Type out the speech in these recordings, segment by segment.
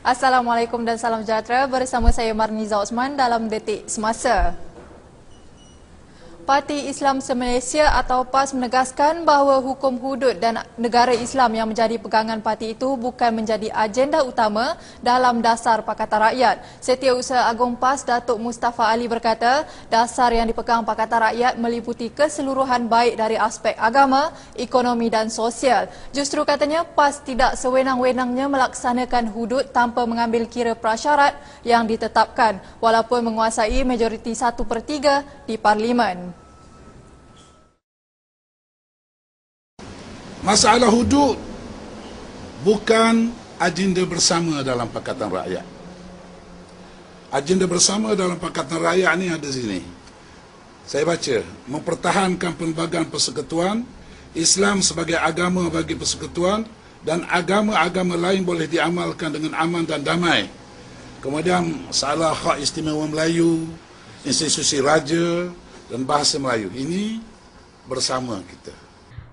Assalamualaikum dan salam sejahtera, bersama saya Marniza Osman dalam Detik Semasa. Parti Islam Se-Malaysia atau PAS menegaskan bahawa hukum hudud dan negara Islam yang menjadi pegangan parti itu bukan menjadi agenda utama dalam dasar Pakatan Rakyat. Setiausaha Agung PAS Datuk Mustafa Ali berkata, dasar yang dipegang Pakatan Rakyat meliputi keseluruhan baik dari aspek agama, ekonomi dan sosial. Justru katanya PAS tidak sewenang-wenangnya melaksanakan hudud tanpa mengambil kira prasyarat yang ditetapkan walaupun menguasai majoriti 1/3 di Parlimen. Masalah hudud bukan agenda bersama dalam Pakatan Rakyat. Agenda bersama dalam Pakatan Rakyat ni ada sini. Saya baca, mempertahankan pelbagai persekutuan, Islam sebagai agama bagi persekutuan dan agama-agama lain boleh diamalkan dengan aman dan damai. Kemudian masalah hak istimewa Melayu, institusi raja dan bahasa Melayu. Ini bersama kita.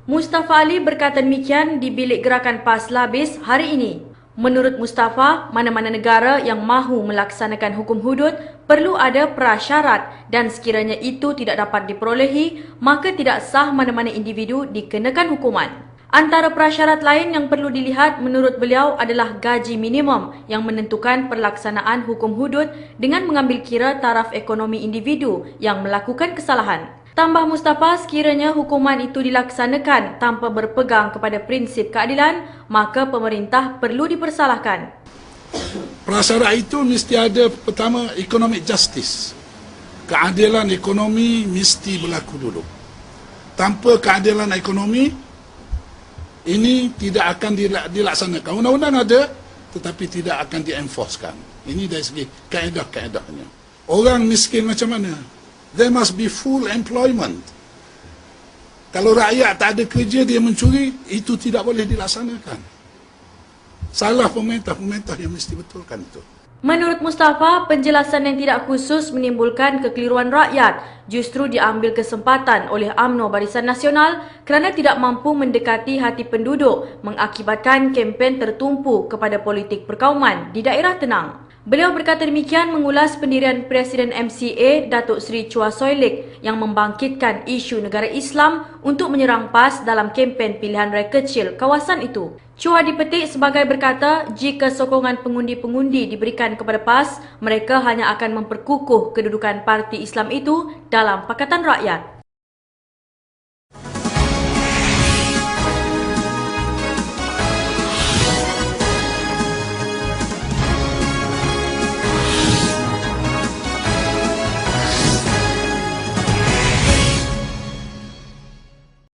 Mustafa Ali berkata demikian di Bilik Gerakan PAS Labis hari ini. Menurut Mustafa, mana-mana negara yang mahu melaksanakan hukum hudud perlu ada prasyarat dan sekiranya itu tidak dapat diperolehi, maka tidak sah mana-mana individu dikenakan hukuman. Antara prasyarat lain yang perlu dilihat menurut beliau adalah gaji minimum yang menentukan pelaksanaan hukum hudud dengan mengambil kira taraf ekonomi individu yang melakukan kesalahan. Tambah Mustafa, sekiranya hukuman itu dilaksanakan tanpa berpegang kepada prinsip keadilan, maka pemerintah perlu dipersalahkan. Prasyarat itu mesti ada, pertama, economic justice. Keadilan ekonomi mesti berlaku dulu. Tanpa keadilan ekonomi, ini tidak akan dilaksanakan. Undang-undang ada, tetapi tidak akan dienforcekan. Ini dari segi kaedah-kaedahnya. Orang miskin macam mana? There must be full employment. Kalau rakyat tak ada kerja, dia mencuri, itu tidak boleh dilaksanakan. Salah pemerintah yang mesti betulkan itu. Menurut Mustafa, penjelasan yang tidak khusus menimbulkan kekeliruan rakyat. Justru diambil kesempatan oleh UMNO Barisan Nasional kerana tidak mampu mendekati hati penduduk, mengakibatkan kempen tertumpu kepada politik perkauman di daerah tenang. Beliau berkata demikian mengulas pendirian Presiden MCA Datuk Seri Chua Soe Lik yang membangkitkan isu negara Islam untuk menyerang PAS dalam kempen pilihan raya kecil kawasan itu. Chua dipetik sebagai berkata, jika sokongan pengundi-pengundi diberikan kepada PAS, mereka hanya akan memperkukuh kedudukan parti Islam itu dalam Pakatan Rakyat.